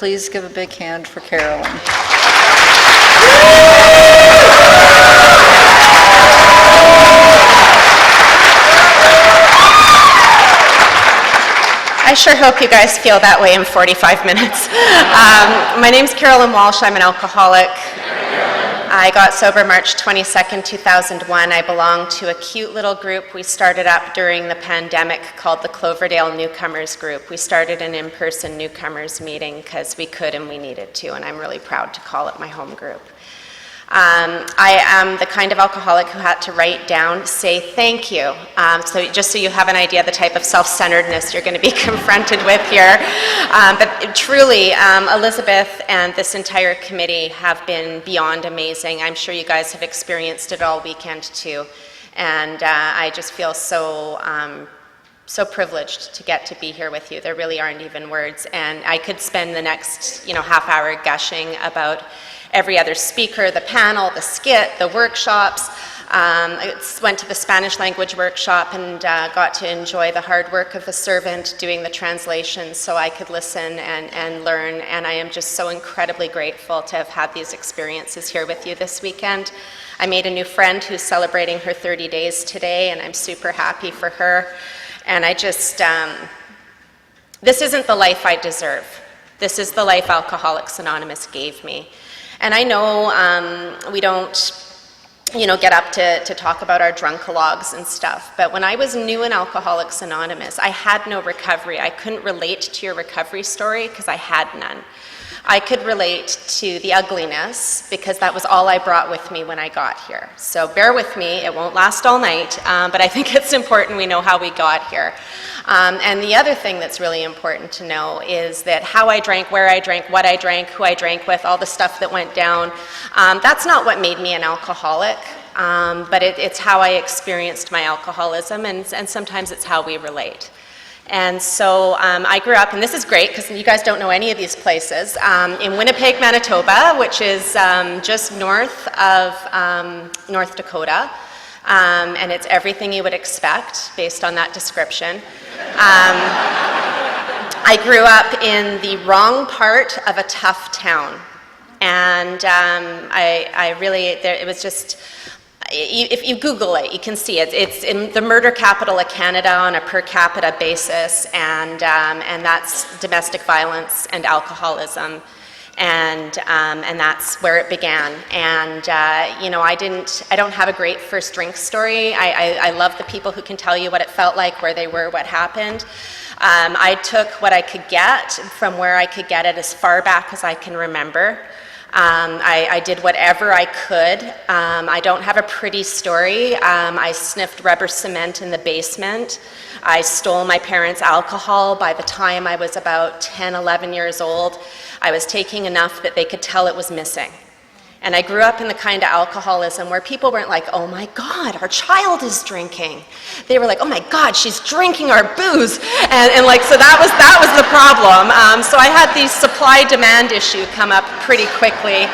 please give a big hand for Carolyn. I sure hope you guys feel that way in 45 minutes. My name's Carolyn Walsh. I'm an alcoholic. I got sober March 22nd, 2001. I belong to a cute little group we started up during the pandemic called the Cloverdale Newcomers Group. We started an in-person newcomers meeting because we could and we needed to, and I'm really proud to call it my home group. I am the kind of alcoholic who had to write down, say thank you. So just so you have an idea of the type of self-centeredness you're going to be confronted with here. But truly, Elizabeth and this entire committee have been beyond amazing. I'm sure you guys have experienced it all weekend too. And I just feel so privileged to get to be here with you. There really aren't even words. And I could spend the next, half hour gushing about every other speaker, the panel, the skit, the workshops. I went to the Spanish language workshop and got to enjoy the hard work of the servant doing the translations so I could listen and learn. And I am just so incredibly grateful to have had these experiences here with you this weekend. I made a new friend who's celebrating her 30 days today, and I'm super happy for her. And I just, this isn't the life I deserve. This is the life Alcoholics Anonymous gave me. And I know we don't, get up to talk about our drunkalogs and stuff, but when I was new in Alcoholics Anonymous, I had no recovery. I couldn't relate to your recovery story because I had none. I could relate to the ugliness because that was all I brought with me when I got here. So bear with me, it won't last all night, but I think it's important we know how we got here. And the other thing that's really important to know is that how I drank, where I drank, what I drank, who I drank with, all the stuff that went down, that's not what made me an alcoholic, but it's how I experienced my alcoholism, and sometimes it's how we relate. And so I grew up, and this is great because you guys don't know any of these places, in Winnipeg, Manitoba, which is just north of North Dakota, and it's everything you would expect based on that description. I grew up in the wrong part of a tough town, and it was just, if you Google it, you can see it. It's in the murder capital of Canada on a per capita basis, and that's domestic violence and alcoholism, and that's where it began. And I don't have a great first drink story. I love the people who can tell you what it felt like, where they were, what happened. I took what I could get from where I could get it as far back as I can remember. I did whatever I could. I don't have a pretty story. I sniffed rubber cement in the basement. I stole my parents' alcohol by the time I was about 10, 11 years old. I was taking enough that they could tell it was missing. And I grew up in the kind of alcoholism where people weren't like, oh my God, our child is drinking. They were like, oh my God, she's drinking our booze. And like, so that was the problem. So I had the supply-demand issue come up pretty quickly.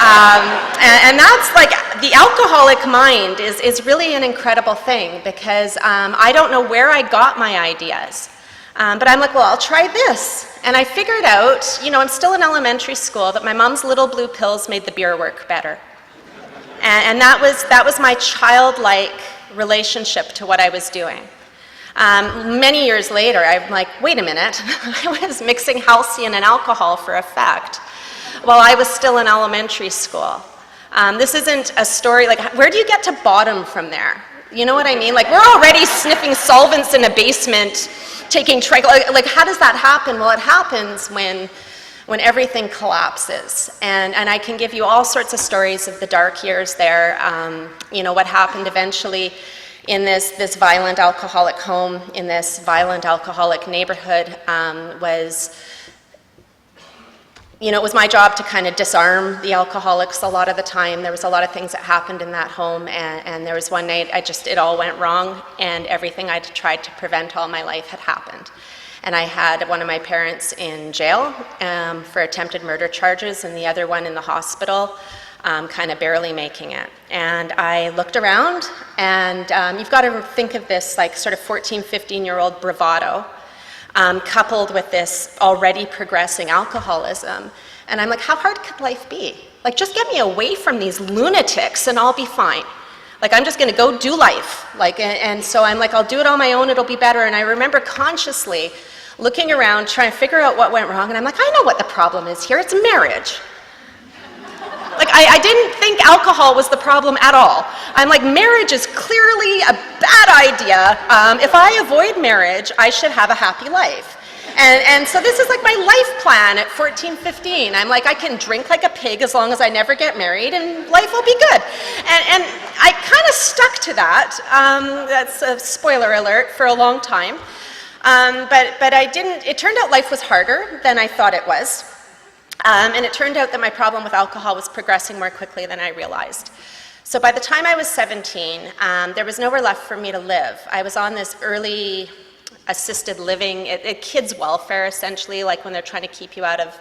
And that's like, the alcoholic mind is really an incredible thing because I don't know where I got my ideas. But I'm like, well, I'll try this. And I figured out, I'm still in elementary school, that my mom's little blue pills made the beer work better. And that was my childlike relationship to what I was doing. Many years later, I'm like, wait a minute, I was mixing halcyon and alcohol for effect while I was still in elementary school. This isn't a story, like, where do you get to bottom from there? You know what I mean? Like, we're already sniffing solvents in a basement, taking like, how does that happen? Well, it happens when everything collapses. And I can give you all sorts of stories of the dark years there. What happened eventually in this violent alcoholic home, in this violent alcoholic neighborhood, it was my job to kind of disarm the alcoholics a lot of the time. There was a lot of things that happened in that home, and there was one night it all went wrong, and everything I'd tried to prevent all my life had happened. And I had one of my parents in jail for attempted murder charges, and the other one in the hospital, kind of barely making it. And I looked around, and you've got to think of this like sort of 14, 15-year-old bravado. coupled with this already progressing alcoholism. And I'm like, how hard could life be? Like, just get me away from these lunatics and I'll be fine. Like, I'm just gonna go do life. Like, and so I'm like, I'll do it on my own, it'll be better. And I remember consciously looking around, trying to figure out what went wrong, and I'm like, I know what the problem is here, it's marriage. Like, I didn't think alcohol was the problem at all. I'm like, marriage is clearly a bad idea. If I avoid marriage, I should have a happy life. And so this is like my life plan at 14, 15. I'm like, I can drink like a pig as long as I never get married and life will be good. And I kind of stuck to that. That's a spoiler alert for a long time. But I didn't, it turned out life was harder than I thought it was. And it turned out that my problem with alcohol was progressing more quickly than I realized. So by the time I was 17, there was nowhere left for me to live. I was on this early assisted living, kids' welfare essentially, like when they're trying to keep you out of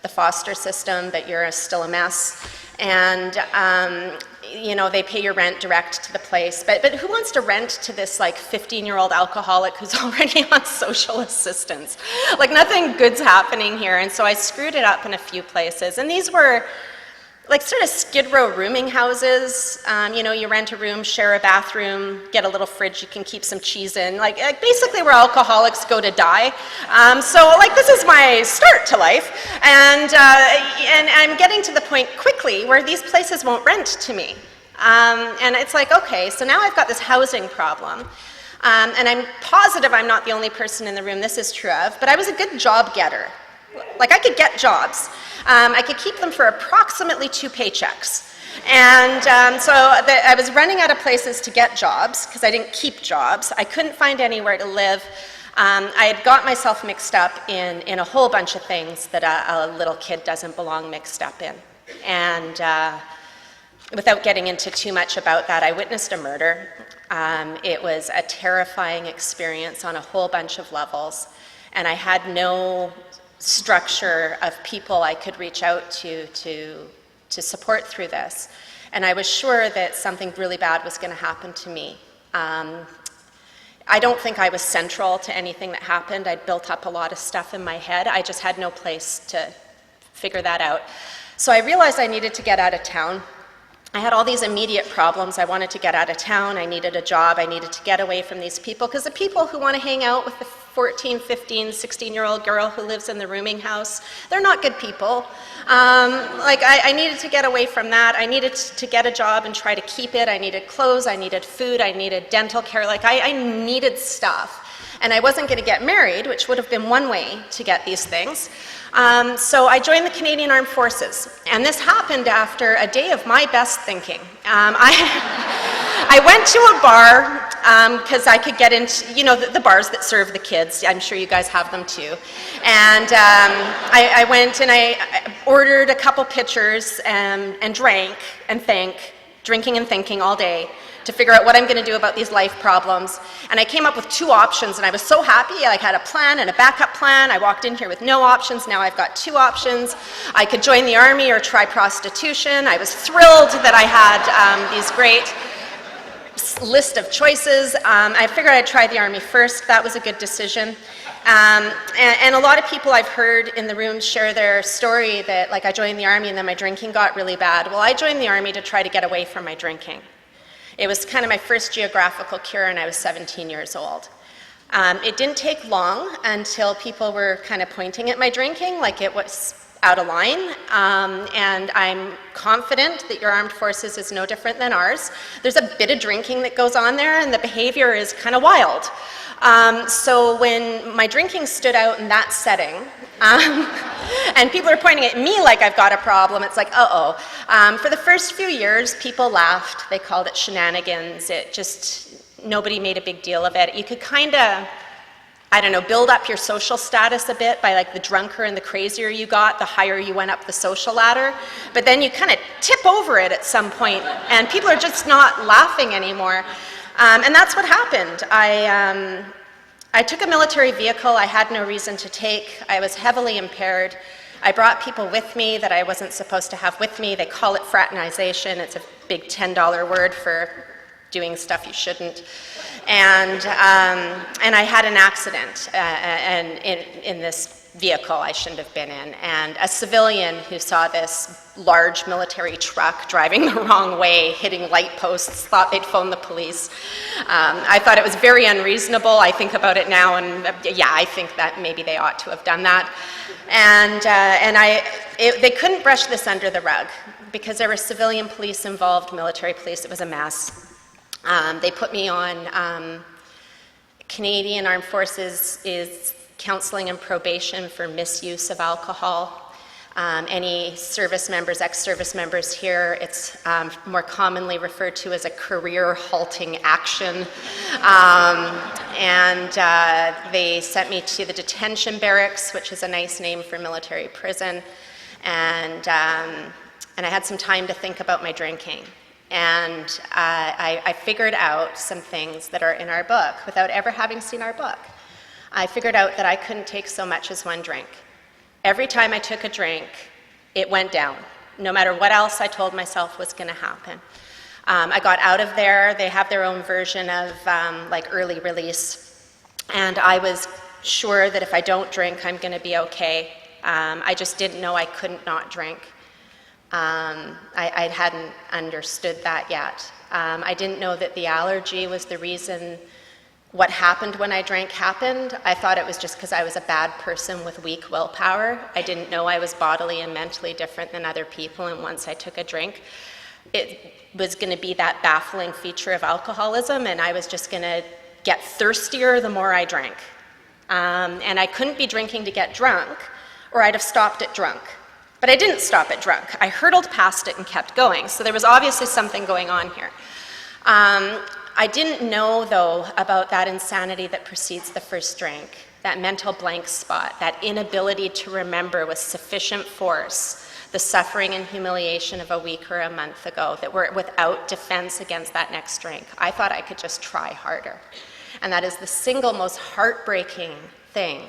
the foster system, but you're still a mess. And you know, they pay your rent direct to the place. But who wants to rent to this like 15-year-old alcoholic who's already on social assistance? Like, nothing good's happening here. And so I screwed it up in a few places. And these were like sort of Skid Row rooming houses. You know, you rent a room, share a bathroom, get a little fridge you can keep some cheese in. Like basically where alcoholics go to die. So like, this is my start to life. And I'm getting to the point quickly where these places won't rent to me. And it's like, okay, so now I've got this housing problem. And I'm positive I'm not the only person in the room this is true of, but I was a good job getter. Like, I could get jobs. I could keep them for approximately 2 paychecks. And so I was running out of places to get jobs because I didn't keep jobs. I couldn't find anywhere to live. I had got myself mixed up in a whole bunch of things that a little kid doesn't belong mixed up in. And without getting into too much about that, I witnessed a murder. It was a terrifying experience on a whole bunch of levels. And I had no structure of people I could reach out to support through this. And I was sure that something really bad was going to happen to me. I don't think I was central to anything that happened. I'd built up a lot of stuff in my head. I just had no place to figure that out. So I realized I needed to get out of town. I had all these immediate problems. I wanted to get out of town. I needed a job. I needed to get away from these people, because the people who want to hang out with the 14, 15, 16-year-old girl who lives in the rooming house, they're not good people. I needed to get away from that. I needed to get a job and try to keep it. I needed clothes. I needed food. I needed dental care. Like, I needed stuff. And I wasn't going to get married, which would have been one way to get these things. So I joined the Canadian Armed Forces, and this happened after a day of my best thinking. I went to a bar because I could get into, you know, the bars that serve the kids. I'm sure you guys have them too. And I went and I ordered a couple pitchers and drank and drinking and thinking all day to figure out what I'm going to do about these life problems. And I came up with 2 options, and I was so happy. I had a plan and a backup plan. I walked in here with no options. Now I've got 2 options. I could join the army or try prostitution. I was thrilled that I had these great list of choices. I figured I'd try the army first. That was a good decision. And a lot of people I've heard in the room share their story that, like, I joined the army and then my drinking got really bad. Well, I joined the army to try to get away from my drinking. It was kind of my first geographical cure, and I was 17 years old. It didn't take long until people were kind of pointing at my drinking like it was out of line, and I'm confident that your armed forces is no different than ours. There's a bit of drinking that goes on there, and the behavior is kind of wild. So when my drinking stood out in that setting, and people are pointing at me like I've got a problem, it's like, uh-oh. For the first few years, people laughed. They called it shenanigans. It just, nobody made a big deal of it. You could kind of, I don't know, build up your social status a bit by, like, the drunker and the crazier you got, the higher you went up the social ladder. But then you kind of tip over it at some point, and people are just not laughing anymore. And that's what happened. I took a military vehicle I had no reason to take. I was heavily impaired. I brought people with me that I wasn't supposed to have with me. They call it fraternization. It's a big $10 word for doing stuff you shouldn't. And I had an accident and in this vehicle I shouldn't have been in. And a civilian who saw this large military truck driving the wrong way, hitting light posts, thought they'd phone the police. I thought it was very unreasonable. I think about it now, and yeah, I think that maybe they ought to have done that. And they couldn't brush this under the rug because there were civilian police involved, military police. It was a mess. They put me on Canadian Armed Forces is counseling and probation for misuse of alcohol. Any service members, ex-service members here, it's more commonly referred to as a career halting action. They sent me to the detention barracks, which is a nice name for military prison. And I had some time to think about my drinking. And I figured out some things that are in our book without ever having seen our book. I figured out that I couldn't take so much as one drink. Every time I took a drink, it went down, no matter what else I told myself was going to happen. I got out of there. They have their own version of like early release. And I was sure that if I don't drink, I'm going to be okay. I just didn't know I couldn't not drink. I hadn't understood that yet. I didn't know that the allergy was the reason what happened when I drank happened. I thought it was just because I was a bad person with weak willpower. I didn't know I was bodily and mentally different than other people, and once I took a drink, it was going to be that baffling feature of alcoholism, and I was just going to get thirstier the more I drank. And I couldn't be drinking to get drunk, or I'd have stopped at drunk. But I didn't stop at drunk. I hurtled past it and kept going, so there was obviously something going on here. I didn't know, though, about that insanity that precedes the first drink, that mental blank spot, that inability to remember with sufficient force the suffering and humiliation of a week or a month ago, that were without defense against that next drink. I thought I could just try harder. And that is the single most heartbreaking thing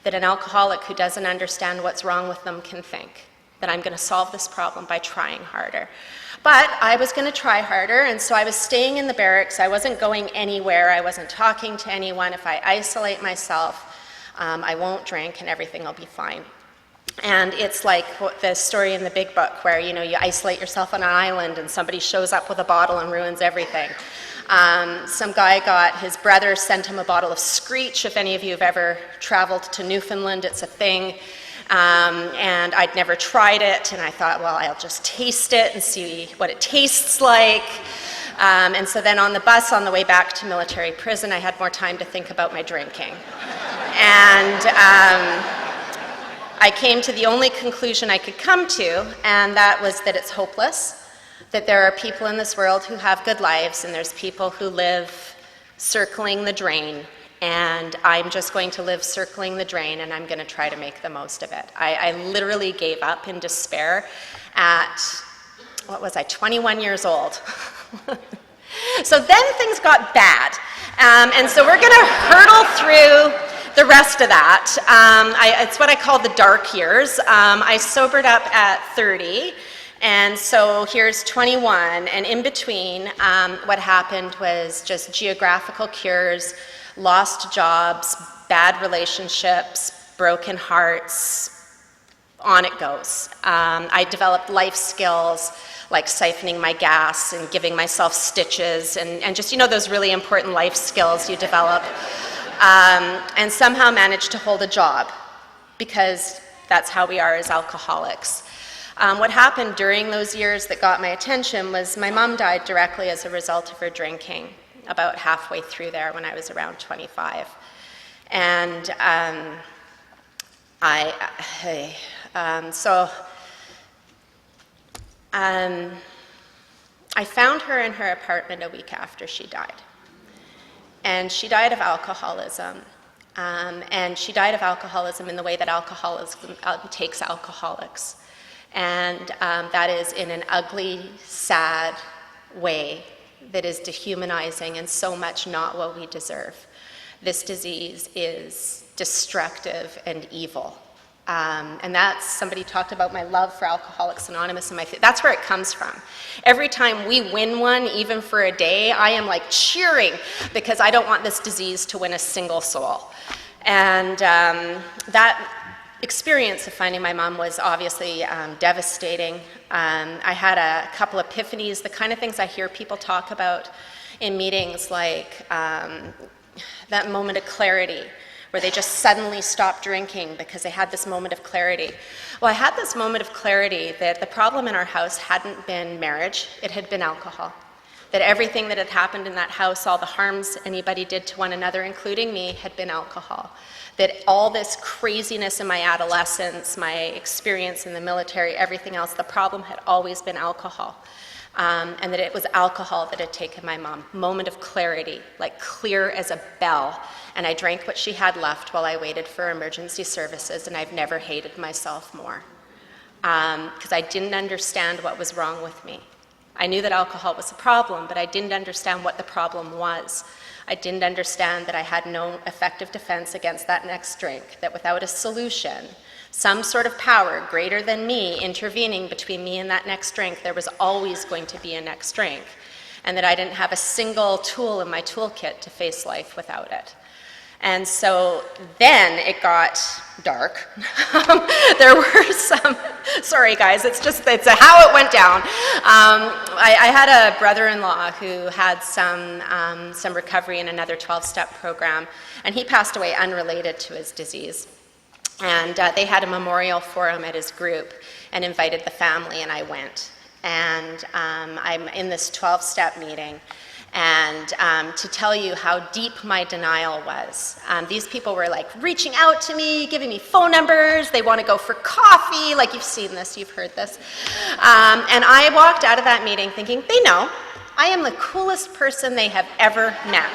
that an alcoholic who doesn't understand what's wrong with them can think, that I'm going to solve this problem by trying harder. But I was going to try harder, and so I was staying in the barracks. I wasn't going anywhere. I wasn't talking to anyone. If I isolate myself, I won't drink and everything will be fine. And it's like the story in the big book where, you know, you isolate yourself on an island and somebody shows up with a bottle and ruins everything. Some guy his brother sent him a bottle of Screech. If any of you have ever traveled to Newfoundland, it's a thing. And I'd never tried it, and I thought, well, I'll just taste it and see what it tastes like. And so then on the bus on the way back to military prison, I had more time to think about my drinking. And I came to the only conclusion I could come to, and that was that it's hopeless, that there are people in this world who have good lives, and there's people who live circling the drain. And I'm just going to live circling the drain, and I'm going to try to make the most of it. I literally gave up in despair at, 21 years old. So then things got bad. And so we're going to hurtle through the rest of that. It's what I call the dark years. I sobered up at 30. And so here's 21, and in between, what happened was just geographical cures, lost jobs, bad relationships, broken hearts, on it goes. I developed life skills like siphoning my gas and giving myself stitches and just, you know, those really important life skills you develop. And somehow managed to hold a job because that's how we are as alcoholics. What happened during those years that got my attention was my mom died directly as a result of her drinking, about halfway through there when I was around 25. And I found her in her apartment a week after she died. And she died of alcoholism. And she died of alcoholism in the way that alcoholism takes alcoholics. And that is in an ugly, sad way that is dehumanizing and so much not what we deserve. This disease is destructive and evil. And somebody talked about my love for Alcoholics Anonymous, and that's where it comes from. Every time we win one, even for a day, I am like cheering because I don't want this disease to win a single soul. And that experience of finding my mom was obviously devastating. I had a couple epiphanies, the kind of things I hear people talk about in meetings, like that moment of clarity, where they just suddenly stopped drinking because they had this moment of clarity. Well, I had this moment of clarity that the problem in our house hadn't been marriage, it had been alcohol. That everything that had happened in that house, all the harms anybody did to one another, including me, had been alcohol. That all this craziness in my adolescence, my experience in the military, everything else, the problem had always been alcohol. And that it was alcohol that had taken my mom. Moment of clarity, like clear as a bell. And I drank what she had left while I waited for emergency services, and I've never hated myself more. Because I didn't understand what was wrong with me. I knew that alcohol was a problem, but I didn't understand what the problem was. I didn't understand that I had no effective defense against that next drink, that without a solution, some sort of power greater than me intervening between me and that next drink, there was always going to be a next drink, and that I didn't have a single tool in my toolkit to face life without it. And so then it got dark. There were some, sorry guys, it's how it went down. I had a brother-in-law who had some recovery in another 12-step program, and he passed away unrelated to his disease. And they had a memorial for him at his group and invited the family, and I went. And I'm in this 12-step meeting. And to tell you how deep my denial was. These people were like reaching out to me, giving me phone numbers, they want to go for coffee, like you've seen this, you've heard this. And I walked out of that meeting thinking, they know, I am the coolest person they have ever met.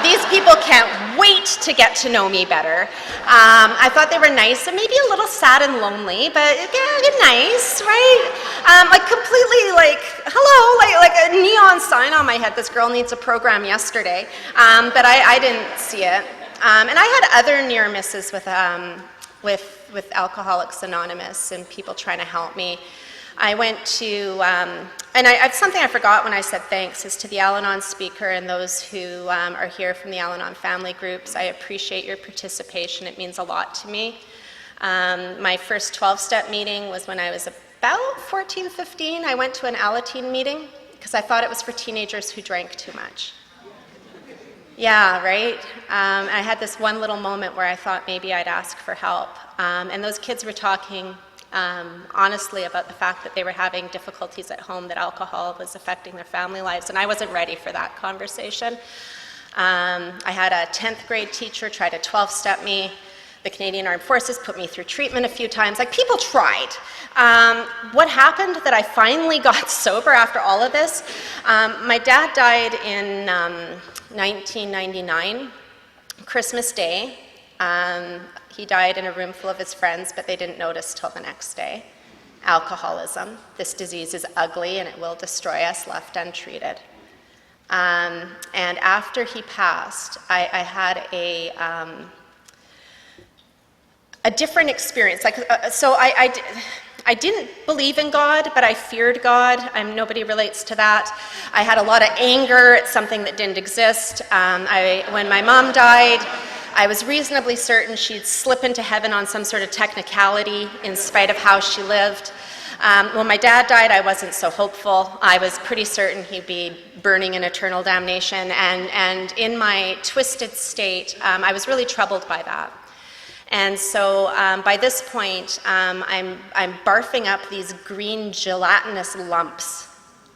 These people can't wait to get to know me better. I thought they were nice and maybe a little sad and lonely, but yeah, nice, right? Like completely like, hello, like a neon sign on my head, this girl needs a program yesterday, but I didn't see it. And I had other near misses with Alcoholics Anonymous and people trying to help me. I went to, something I forgot when I said thanks is to the Al-Anon speaker and those who are here from the Al-Anon family groups. I appreciate your participation. It means a lot to me. My first 12-step meeting was when I was about 14, 15. I went to an Alateen meeting because I thought it was for teenagers who drank too much. Yeah, right? I had this one little moment where I thought maybe I'd ask for help. And those kids were talking honestly about the fact that they were having difficulties at home, that alcohol was affecting their family lives, and I wasn't ready for that conversation. I had a 10th grade teacher try to 12-step me. The Canadian Armed Forces put me through treatment a few times. Like, people tried. What happened that I finally got sober after all of this? My dad died in 1999, Christmas Day. He died in a room full of his friends, but they didn't notice till the next day. Alcoholism. This disease is ugly and it will destroy us left untreated. And after he passed, I had a different experience. I didn't believe in God, but I feared God. Nobody relates to that. I had a lot of anger at something that didn't exist. When my mom died, I was reasonably certain she'd slip into heaven on some sort of technicality in spite of how she lived. When my dad died, I wasn't so hopeful. I was pretty certain he'd be burning in eternal damnation, and in my twisted state, I was really troubled by that. And so by this point, I'm barfing up these green gelatinous lumps,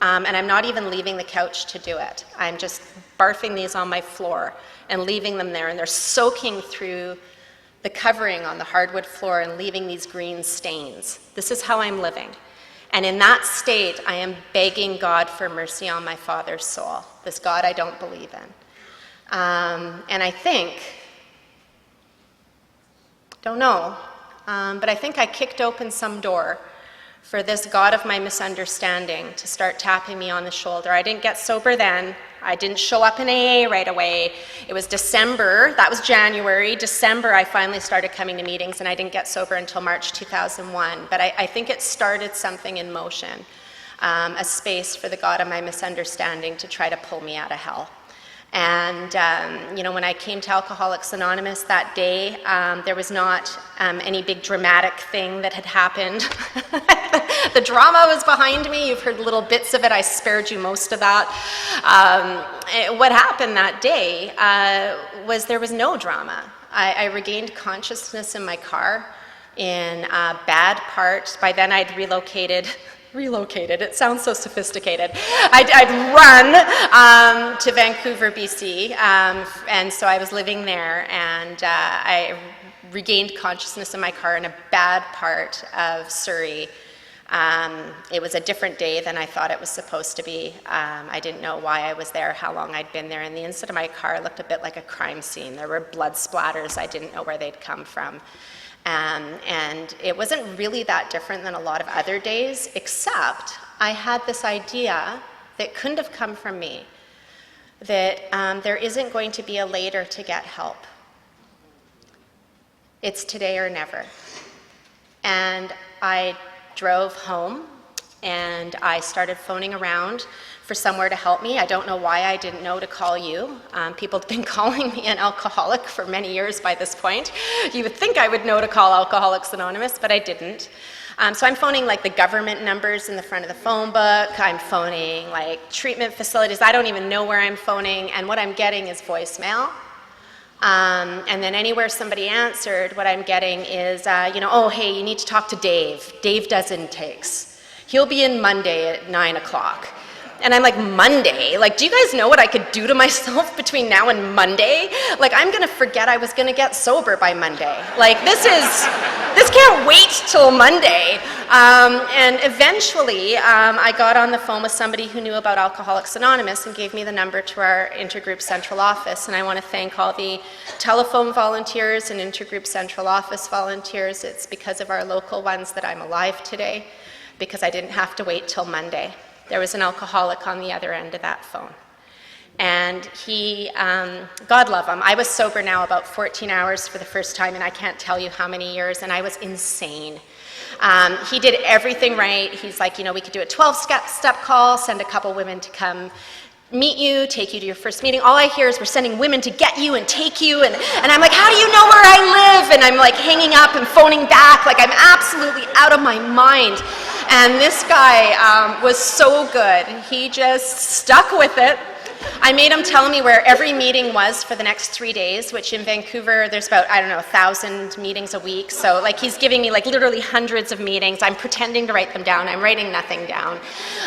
and I'm not even leaving the couch to do it. I'm just barfing these on my floor and leaving them there, and they're soaking through the covering on the hardwood floor and leaving these green stains. This is how I'm living. And in that state, I am begging God for mercy on my father's soul, this God I don't believe in. And I think, don't know, but I think I kicked open some door for this God of my misunderstanding to start tapping me on the shoulder. I didn't get sober then. I didn't show up in AA right away. It was December, that was January. December, I finally started coming to meetings, and I didn't get sober until March 2001. But I think it started something in motion, a space for the God of my misunderstanding to try to pull me out of hell. And, you know, when I came to Alcoholics Anonymous that day, there was not any big dramatic thing that had happened. The drama was behind me. You've heard little bits of it. I spared you most of that. What happened that day was there was no drama. I regained consciousness in my car in a bad part. By then I'd relocated, it sounds so sophisticated. I'd run to Vancouver, BC, and so I was living there, and I regained consciousness in my car in a bad part of Surrey. It was a different day than I thought it was supposed to be. I didn't know why I was there, how long I'd been there, and the inside of my car looked a bit like a crime scene. There were blood splatters. I didn't know where they'd come from. And it wasn't really that different than a lot of other days, except I had this idea that couldn't have come from me, that there isn't going to be a later to get help. It's today or never. And I drove home, and I started phoning around for somewhere to help me. I don't know why I didn't know to call you. People have been calling me an alcoholic for many years by this point. You would think I would know to call Alcoholics Anonymous, but I didn't. So I'm phoning like the government numbers in the front of the phone book. I'm phoning like treatment facilities. I don't even know where I'm phoning, and what I'm getting is voicemail. And then anywhere somebody answered, what I'm getting is, you know, oh, hey, you need to talk to Dave. Dave does intakes. He'll be in Monday at 9 o'clock. And I'm like, Monday? Like, do you guys know what I could do to myself between now and Monday? Like, I'm gonna forget I was gonna get sober by Monday. Like, this can't wait till Monday. And eventually, I got on the phone with somebody who knew about Alcoholics Anonymous and gave me the number to our Intergroup Central Office. And I want to thank all the telephone volunteers and Intergroup Central Office volunteers. It's because of our local ones that I'm alive today, because I didn't have to wait till Monday. There was an alcoholic on the other end of that phone. And he, God love him, I was sober now about 14 hours for the first time, and I can't tell you how many years, and I was insane. He did everything right. He's like, you know, we could do a 12-step call, send a couple women to come meet you, take you to your first meeting. All I hear is we're sending women to get you and take you, and I'm like, how do you know where I live? And I'm like hanging up and phoning back, like I'm absolutely out of my mind. And this guy was so good. He just stuck with it. I made him tell me where every meeting was for the next 3 days, which in Vancouver, there's about, I don't know, 1,000 meetings a week. So like he's giving me like literally hundreds of meetings. I'm pretending to write them down. I'm writing nothing down.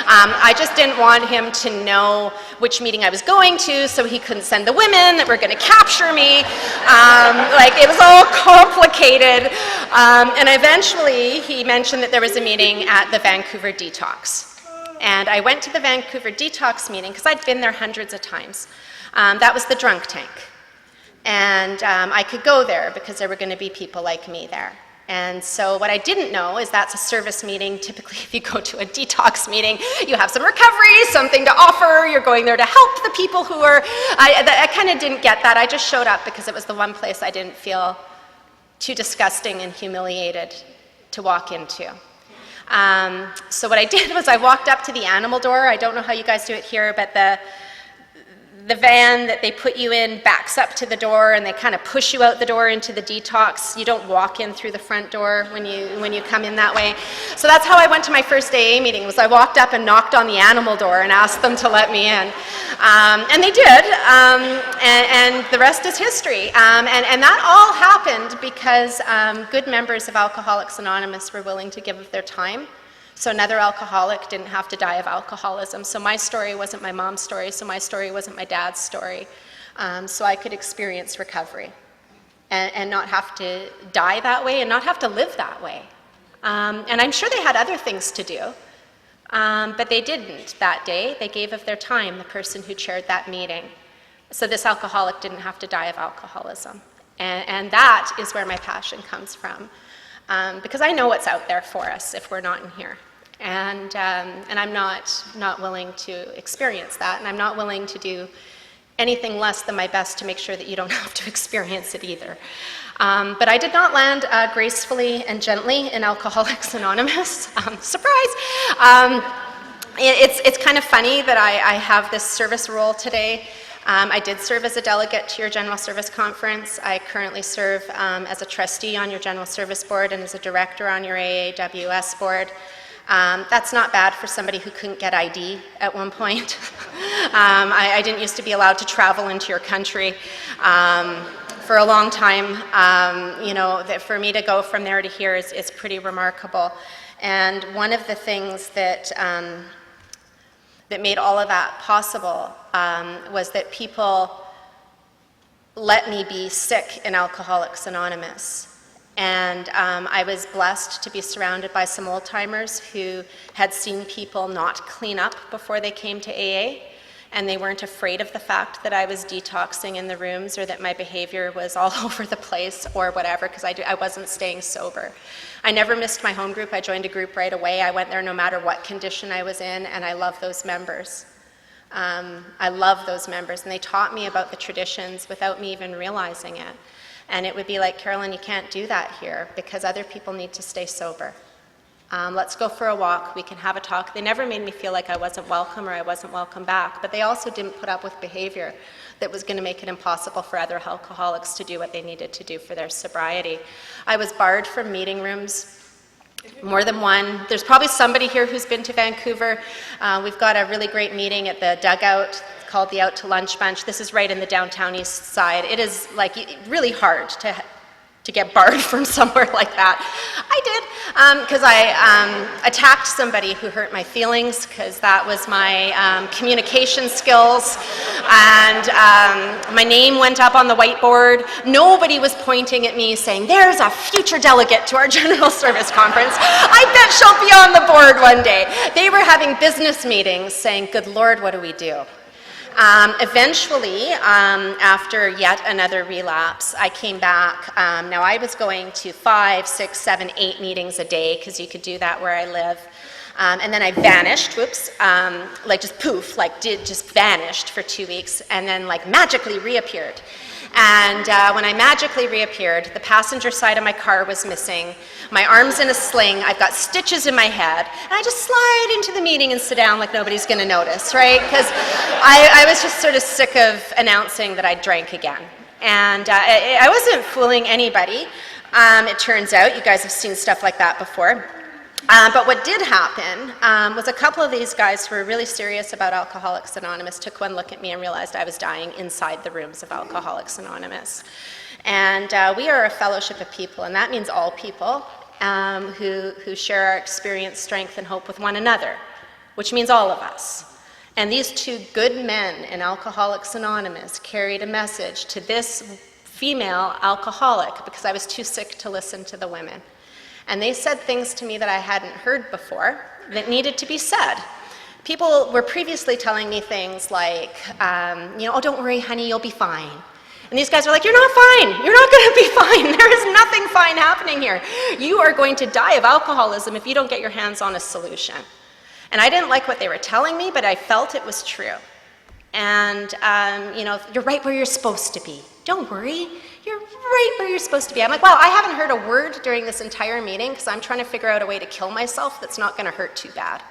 I just didn't want him to know which meeting I was going to, so he couldn't send the women that were going to capture me. Like it was all complicated. And eventually he mentioned that there was a meeting at the Vancouver Detox. And I went to the Vancouver Detox meeting because I'd been there hundreds of times. That was the drunk tank. And I could go there because there were going to be people like me there. And so what I didn't know is that's a service meeting. Typically, if you go to a detox meeting, you have some recovery, something to offer. You're going there to help the people who are... I kind of didn't get that. I just showed up because it was the one place I didn't feel too disgusting and humiliated to walk into. So what I did was I walked up to the animal door. I don't know how you guys do it here, but the van that they put you in backs up to the door, and they kind of push you out the door into the detox. You don't walk in through the front door when you come in that way. So that's how I went to my first AA meeting, was I walked up and knocked on the animal door and asked them to let me in. And they did, and the rest is history. And that all happened because good members of Alcoholics Anonymous were willing to give of their time. So another alcoholic didn't have to die of alcoholism. So my story wasn't my mom's story, so my story wasn't my dad's story. So I could experience recovery and not have to die that way and not have to live that way. And I'm sure they had other things to do, but they didn't that day. They gave of their time, the person who chaired that meeting. So this alcoholic didn't have to die of alcoholism. And that is where my passion comes from. Because I know what's out there for us if we're not in here. And I'm not willing to experience that, and I'm not willing to do anything less than my best to make sure that you don't have to experience it either. But I did not land gracefully and gently in Alcoholics Anonymous. Surprise! It's kind of funny that I have this service role today. I did serve as a delegate to your General Service Conference. I currently serve as a trustee on your General Service Board and as a director on your AAWS board. That's not bad for somebody who couldn't get ID at one point. I didn't used to be allowed to travel into your country for a long time. For me to go from there to here is pretty remarkable. And one of the things that made all of that possible was that people let me be sick in Alcoholics Anonymous. And I was blessed to be surrounded by some old-timers who had seen people not clean up before they came to AA, and they weren't afraid of the fact that I was detoxing in the rooms or that my behavior was all over the place or whatever, because I wasn't staying sober. I never missed my home group. I joined a group right away. I went there no matter what condition I was in, and I love those members. I love those members, and they taught me about the traditions without me even realizing it. And it would be like, Carolyn, you can't do that here because other people need to stay sober. Let's go for a walk, we can have a talk. They never made me feel like I wasn't welcome or I wasn't welcome back, but they also didn't put up with behavior that was going to make it impossible for other alcoholics to do what they needed to do for their sobriety. I was barred from meeting rooms, more than one. There's probably somebody here who's been to Vancouver. We've got a really great meeting at the Dugout called the Out to Lunch Bunch. This is right in the downtown east side. It is like really hard to get barred from somewhere like that. I did, because I attacked somebody who hurt my feelings, because that was my communication skills, and my name went up on the whiteboard. Nobody was pointing at me saying, there's a future delegate to our General Service Conference. I bet she'll be on the board one day. They were having business meetings saying, good Lord, what do we do? Eventually, after yet another relapse, I came back. Now I was going to 5, 6, 7, 8 meetings a day, because you could do that where I live. And then I vanished, like just poof, just vanished for 2 weeks, and then like magically reappeared. And when I magically reappeared, the passenger side of my car was missing. My arm's in a sling, I've got stitches in my head, and I just slide into the meeting and sit down like nobody's gonna notice, right? Because I was just sort of sick of announcing that I drank again. And I wasn't fooling anybody. It turns out, you guys have seen stuff like that before. But what did happen was a couple of these guys who were really serious about Alcoholics Anonymous took one look at me and realized I was dying inside the rooms of Alcoholics Anonymous. And we are a fellowship of people, and that means all people who share our experience, strength, and hope with one another, which means all of us. And these two good men in Alcoholics Anonymous carried a message to this female alcoholic, because I was too sick to listen to the women. And they said things to me that I hadn't heard before that needed to be said. People were previously telling me things like, oh, don't worry, honey, you'll be fine. And these guys were like, you're not fine. You're not going to be fine. There is nothing fine happening here. You are going to die of alcoholism if you don't get your hands on a solution. And I didn't like what they were telling me, but I felt it was true. And, you're right where you're supposed to be. Don't worry. You're right where you're supposed to be. I'm like, well, I haven't heard a word during this entire meeting because I'm trying to figure out a way to kill myself that's not going to hurt too bad.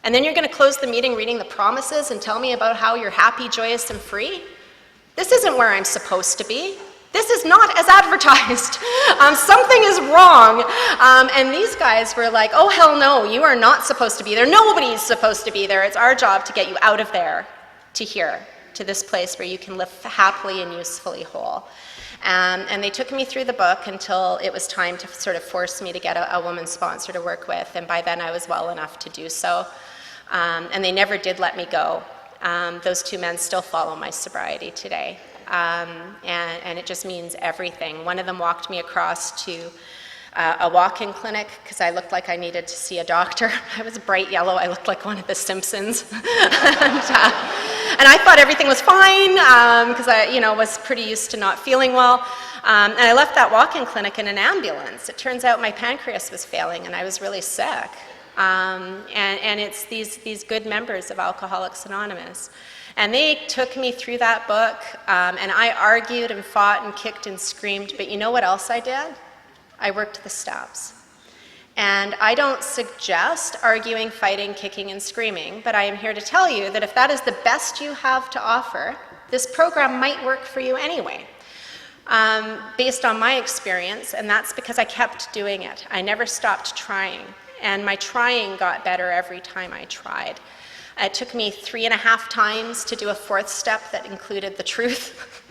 And then you're going to close the meeting reading the promises and tell me about how you're happy, joyous, and free? This isn't where I'm supposed to be. This is not as advertised. Something is wrong. And these guys were like, oh, hell no, you are not supposed to be there. Nobody's supposed to be there. It's our job to get you out of there to here, to this place where you can live happily and usefully whole. And they took me through the book until it was time to sort of force me to get a woman sponsor to work with. And by then I was well enough to do so. And they never did let me go. Those two men still follow my sobriety today. And it just means everything. One of them walked me across to a walk-in clinic because I looked like I needed to see a doctor. I was bright yellow. I looked like one of the Simpsons. And I thought everything was fine because I, was pretty used to not feeling well. And I left that walk-in clinic in an ambulance. It turns out my pancreas was failing and I was really sick. And it's these good members of Alcoholics Anonymous. And they took me through that book, and I argued and fought and kicked and screamed, but you know what else I did? I worked the steps. And I don't suggest arguing, fighting, kicking, and screaming, but I am here to tell you that if that is the best you have to offer, this program might work for you anyway, based on my experience, and that's because I kept doing it. I never stopped trying, and my trying got better every time I tried. It took me 3.5 times to do a 4th step that included the truth.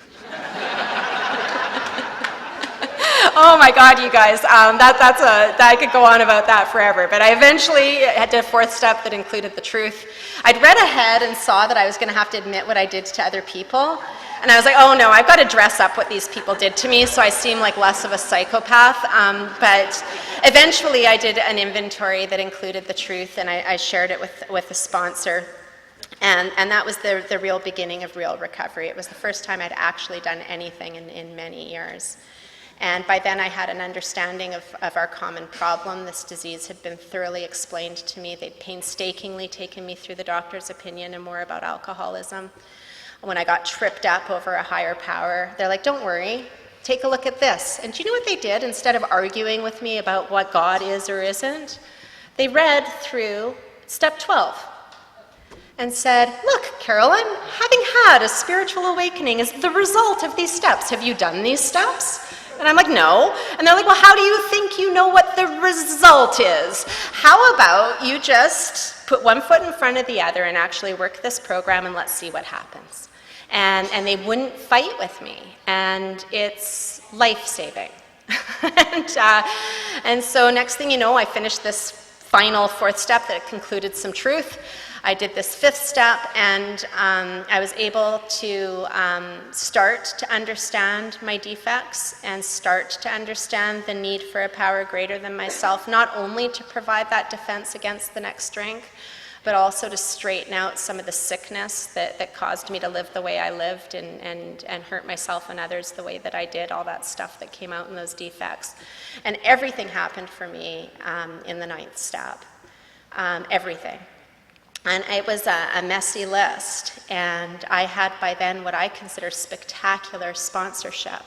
Oh my God, you guys, I could go on about that forever, but I eventually had to do a 4th step that included the truth. I'd read ahead and saw that I was going to have to admit what I did to other people, and I was like, oh no, I've got to dress up what these people did to me so I seem like less of a psychopath, but eventually I did an inventory that included the truth, and I shared it with the sponsor, and that was the real beginning of real recovery. It was the first time I'd actually done anything in many years. And by then I had an understanding of our common problem. This disease had been thoroughly explained to me. They'd painstakingly taken me through the doctor's opinion and more about alcoholism. When I got tripped up over a higher power, they're like, don't worry, take a look at this. And do you know what they did? Instead of arguing with me about what God is or isn't, they read through step 12 and said, look, Carolyn, having had a spiritual awakening is the result of these steps. Have you done these steps? And I'm like, no. And they're like, well, how do you think you know what the result is? How about you just put one foot in front of the other and actually work this program and let's see what happens. And they wouldn't fight with me. And it's life-saving. and so next thing you know, I finished this final 4th step that concluded some truth. I did this 5th step, and I was able to start to understand my defects and start to understand the need for a power greater than myself, not only to provide that defense against the next drink, but also to straighten out some of the sickness that caused me to live the way I lived and hurt myself and others the way that I did, all that stuff that came out in those defects. And everything happened for me in the 9th step, everything. And it was a messy list, and I had by then what I consider spectacular sponsorship.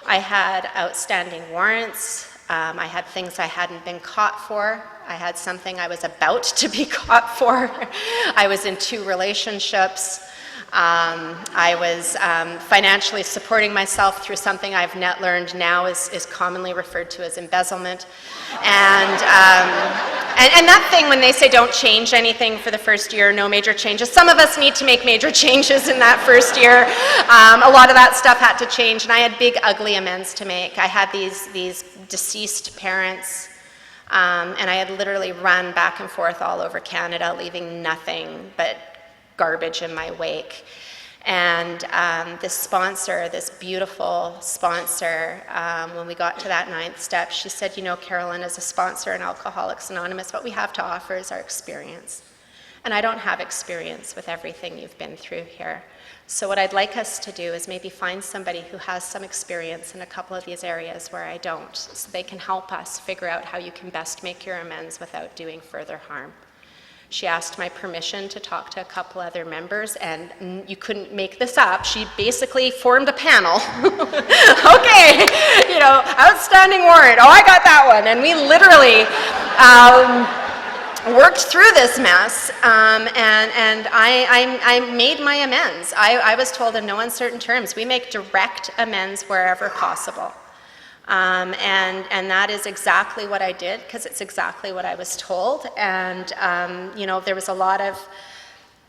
I had outstanding warrants, I had things I hadn't been caught for, I had something I was about to be caught for, I was in 2 relationships, I was financially supporting myself through something I've learned now is commonly referred to as embezzlement. And that thing when they say don't change anything for the first year, no major changes, some of us need to make major changes in that first year. A lot of that stuff had to change, and I had big, ugly amends to make. I had these deceased parents, and I had literally run back and forth all over Canada, leaving nothing but garbage in my wake. And this sponsor, this beautiful sponsor, when we got to that 9th step, she said, you know, Carolyn, as a sponsor in Alcoholics Anonymous, what we have to offer is our experience. And I don't have experience with everything you've been through here. So what I'd like us to do is maybe find somebody who has some experience in a couple of these areas where I don't, so they can help us figure out how you can best make your amends without doing further harm. She asked my permission to talk to a couple other members, and you couldn't make this up. She basically formed a panel. Okay, you know, outstanding warrant. Oh, I got that one. And we literally worked through this mess, and I made my amends. I was told in no uncertain terms, we make direct amends wherever possible. And that is exactly what I did, because it's exactly what I was told. And, you know, there was a lot of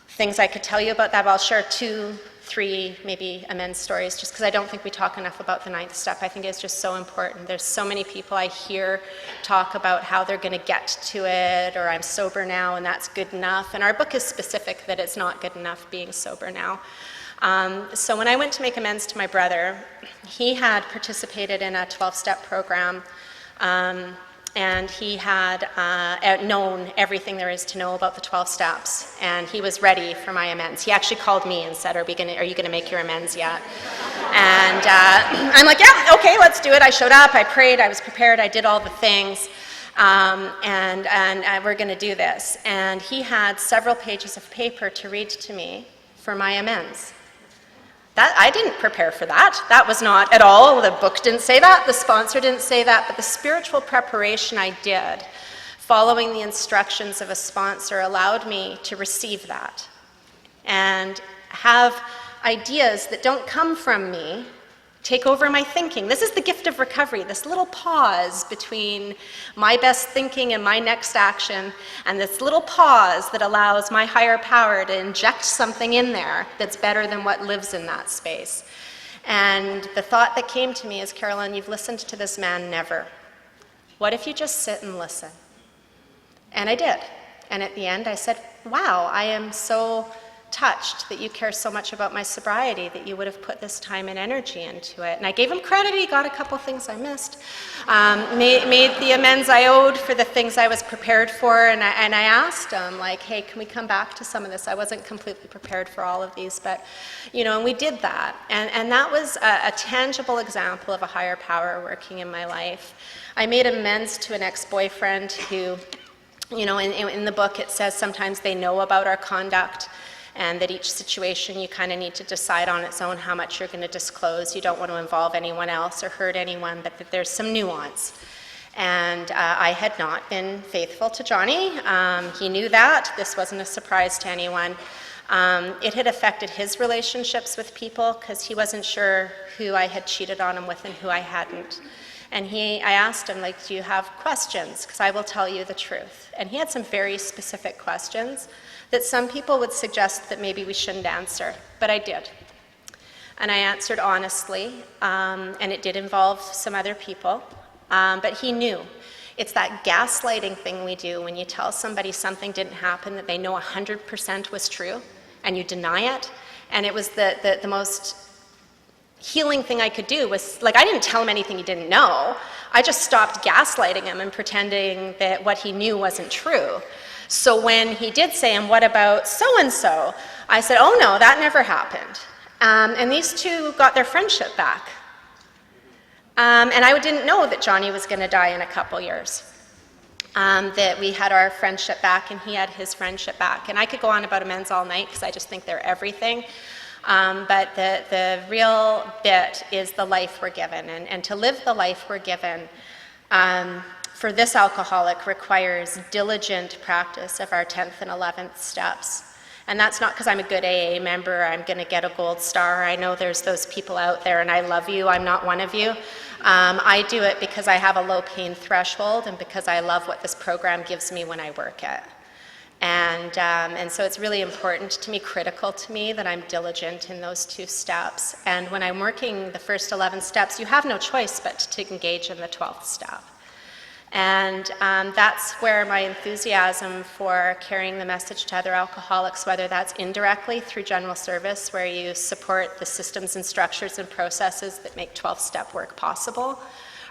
things I could tell you about that, but I'll share 2, 3, maybe amends stories, just because I don't think we talk enough about the 9th step. I think it's just so important. There's so many people I hear talk about how they're going to get to it, or I'm sober now and that's good enough. And our book is specific that it's not good enough being sober now. So when I went to make amends to my brother, he had participated in a 12-step program, and he had known everything there is to know about the 12 steps, and he was ready for my amends. He actually called me and said, are you going to make your amends yet? And I'm like, yeah, okay, let's do it. I showed up, I prayed, I was prepared, I did all the things. and we're going to do this. And he had several pages of paper to read to me for my amends. I didn't prepare for that. That was not at all, the book didn't say that, the sponsor didn't say that, but the spiritual preparation I did, following the instructions of a sponsor, allowed me to receive that and have ideas that don't come from me take over my thinking. This is the gift of recovery, this little pause between my best thinking and my next action, and this little pause that allows my higher power to inject something in there that's better than what lives in that space. And the thought that came to me is, Carolyn, you've listened to this man never. What if you just sit and listen? And I did. And at the end I said, wow, I am so touched that you care so much about my sobriety, that you would have put this time and energy into it. And I gave him credit. He got a couple things I missed, made the amends I owed for the things I was prepared for, and I asked him, like, hey, can we come back to some of this? I wasn't completely prepared for all of these, but, and we did that. And that was a tangible example of a higher power working in my life. I made amends to an ex-boyfriend who, in the book it says sometimes they know about our conduct, and that each situation you kind of need to decide on its own how much you're going to disclose. You don't want to involve anyone else or hurt anyone, but that there's some nuance. And I had not been faithful to Johnny. He knew that. This wasn't a surprise to anyone. It had affected his relationships with people because he wasn't sure who I had cheated on him with and who I hadn't. And I asked him, like, do you have questions? Because I will tell you the truth. And he had some very specific questions that some people would suggest that maybe we shouldn't answer, but I did. And I answered honestly, and it did involve some other people, but he knew. It's that gaslighting thing we do when you tell somebody something didn't happen that they know 100% was true, and you deny it. And it was the most healing thing I could do was, like, I didn't tell him anything he didn't know. I just stopped gaslighting him and pretending that what he knew wasn't true. So when he did say, and what about so-and-so? I said, oh no, that never happened. And these two got their friendship back. And I didn't know that Johnny was going to die in a couple years. That we had our friendship back and he had his friendship back. And I could go on about amends all night because I just think they're everything. But the real bit is the life we're given. And to live the life we're given, for this alcoholic requires diligent practice of our 10th and 11th steps. And that's not because I'm a good AA member, I'm going to get a gold star. I know there's those people out there and I love you, I'm not one of you. I do it because I have a low pain threshold and because I love what this program gives me when I work it. And so it's really important to me, critical to me, that I'm diligent in those 2 steps. And when I'm working the first 11 steps, you have no choice but to engage in the 12th step. And that's where my enthusiasm for carrying the message to other alcoholics, whether that's indirectly through general service, where you support the systems and structures and processes that make 12-step work possible,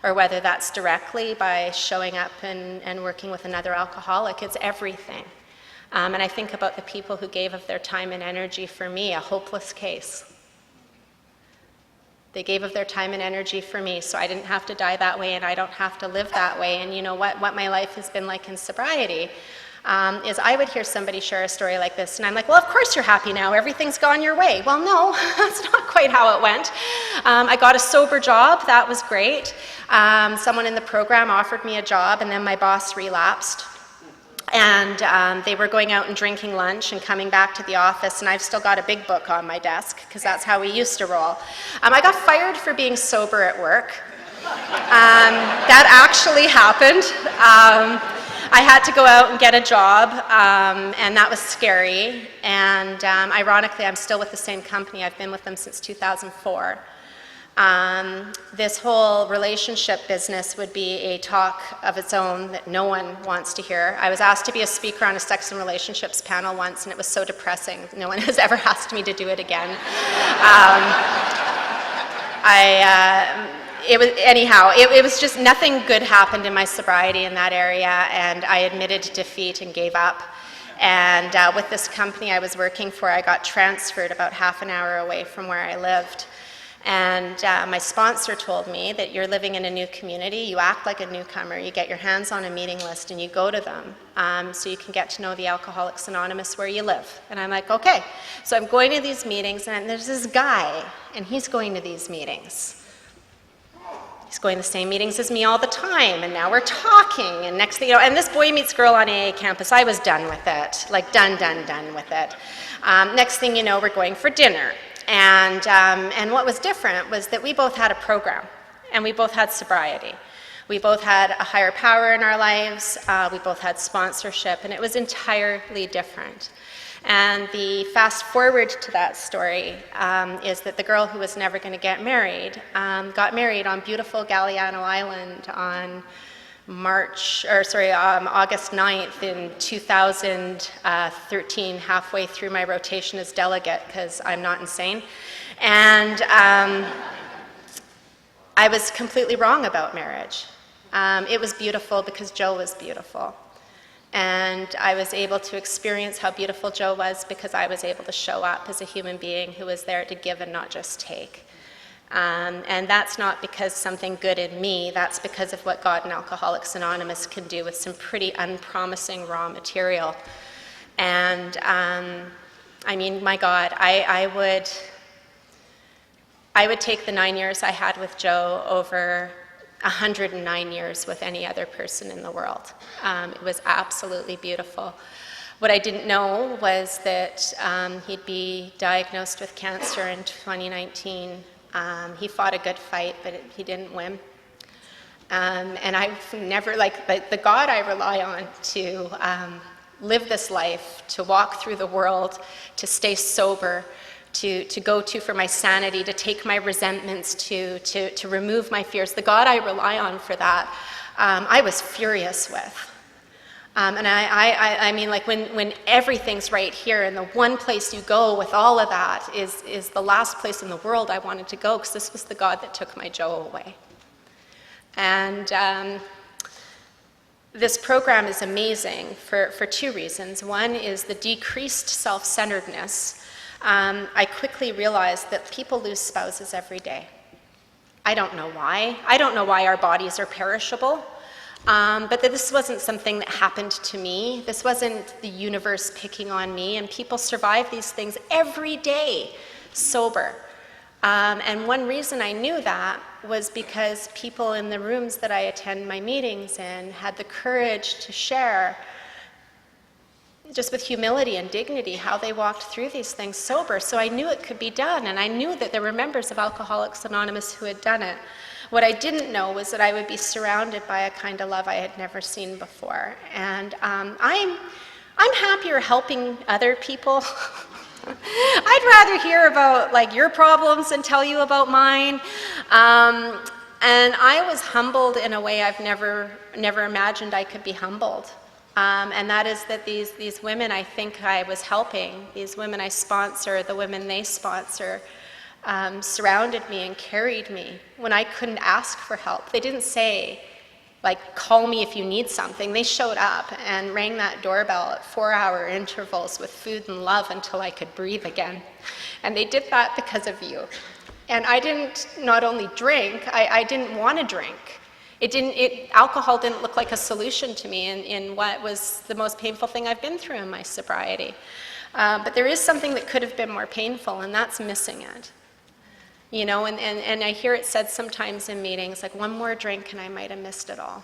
or whether that's directly by showing up and working with another alcoholic, it's everything. And I think about the people who gave of their time and energy for me, a hopeless case. They gave of their time and energy for me, so I didn't have to die that way and I don't have to live that way. And you know what my life has been like in sobriety is I would hear somebody share a story like this and I'm like, well, of course you're happy now, everything's gone your way. Well, no, that's not quite how it went. I got a sober job, that was great. Someone in the program offered me a job and then my boss relapsed. And they were going out and drinking lunch and coming back to the office, and I've still got a big book on my desk, because that's how we used to roll. I got fired for being sober at work. That actually happened. I had to go out and get a job, and that was scary. And ironically, I'm still with the same company. I've been with them since 2004. This whole relationship business would be a talk of its own that no one wants to hear. I was asked to be a speaker on a sex and relationships panel once, and it was so depressing. No one has ever asked me to do it again. It was just nothing good happened in my sobriety in that area, and I admitted defeat and gave up. And with this company I was working for, I got transferred about half an hour away from where I lived. And my sponsor told me that you're living in a new community, you act like a newcomer, you get your hands on a meeting list and you go to them so you can get to know the Alcoholics Anonymous where you live. And I'm like, okay. So I'm going to these meetings and there's this guy and he's going to these meetings. He's going to the same meetings as me all the time, and now we're talking, and next thing you know, and this boy meets girl on AA campus, I was done with it, like done with it. Next thing you know, we're going for dinner. And what was different was that we both had a program, and we both had sobriety. We both had a higher power in our lives, we both had sponsorship, and it was entirely different. And the fast forward to that story is that the girl who was never going to get married got married on beautiful Galliano Island on August 9th in 2013, halfway through my rotation as delegate, because I'm not insane. And I was completely wrong about marriage. It was beautiful because Joe was beautiful. And I was able to experience how beautiful Joe was because I was able to show up as a human being who was there to give and not just take. And that's not because something good in me, that's because of what God and Alcoholics Anonymous can do with some pretty unpromising raw material. And I mean, my God, I would take the 9 years I had with Joe over 109 years with any other person in the world. It was absolutely beautiful. What I didn't know was that he'd be diagnosed with cancer in 2019. He fought a good fight, but he didn't win. And I've never, the God I rely on to live this life, to walk through the world, to stay sober, to go to for my sanity, to take my resentments, to remove my fears. The God I rely on for that, I was furious with. And I mean, like when everything's right here and the one place you go with all of that is the last place in the world I wanted to go, because this was the God that took my Joe away. And this program is amazing for two reasons. One is the decreased self-centeredness. I quickly realized that people lose spouses every day. I don't know why. I don't know why our bodies are perishable. But that this wasn't something that happened to me. This wasn't the universe picking on me. And people survive these things every day, sober. And one reason I knew that was because people in the rooms that I attend my meetings in had the courage to share, just with humility and dignity, how they walked through these things sober. So I knew it could be done, and I knew that there were members of Alcoholics Anonymous who had done it. What I didn't know was that I would be surrounded by a kind of love I had never seen before. And I'm happier helping other people. I'd rather hear about your problems than tell you about mine. And I was humbled in a way I've never imagined I could be humbled. And that is that these women I think I was helping, these women I sponsor, the women they sponsor, surrounded me and carried me when I couldn't ask for help. They didn't say, call me if you need something. They showed up and rang that doorbell at 4-hour intervals with food and love until I could breathe again. And they did that because of you. And I didn't not only drink, I didn't want to drink. Alcohol didn't look like a solution to me in what was the most painful thing I've been through in my sobriety. But there is something that could have been more painful, and that's missing it. You know, and I hear it said sometimes in meetings, one more drink and I might have missed it all.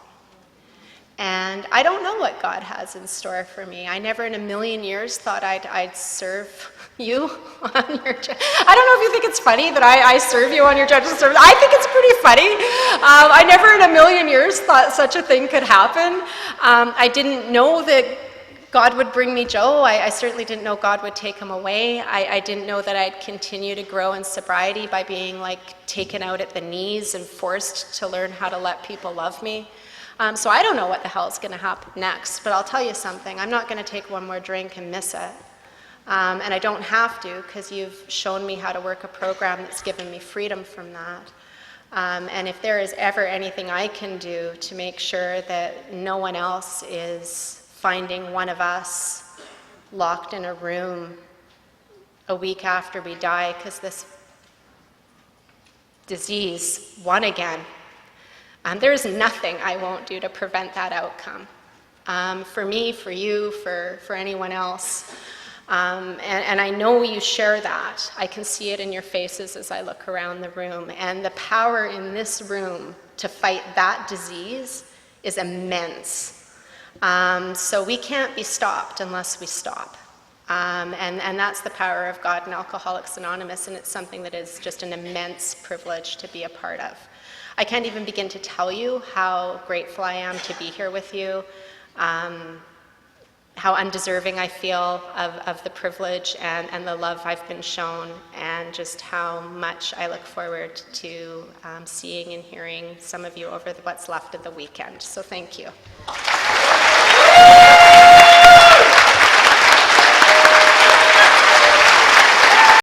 And I don't know what God has in store for me. I never in a million years thought I'd serve you on your judge. I don't know if you think it's funny that I serve you on your judge's service. I think it's pretty funny. I never in a million years thought such a thing could happen. I didn't know that God would bring me Joe. I certainly didn't know God would take him away. I didn't know that I'd continue to grow in sobriety by being taken out at the knees and forced to learn how to let people love me. So I don't know what the hell is going to happen next, but I'll tell you something. I'm not going to take one more drink and miss it. And I don't have to, because you've shown me how to work a program that's given me freedom from that. And if there is ever anything I can do to make sure that no one else is finding one of us locked in a room a week after we die, because disease won again. There is nothing I won't do to prevent that outcome. For me, for you, for anyone else. And I know you share that. I can see it in your faces as I look around the room. And the power in this room to fight that disease is immense. So we can't be stopped unless we stop. And that's the power of God and Alcoholics Anonymous, and it's something that is just an immense privilege to be a part of. I can't even begin to tell you how grateful I am to be here with you, how undeserving I feel of the privilege and the love I've been shown, and just how much I look forward to seeing and hearing some of you over what's left of the weekend. So thank you.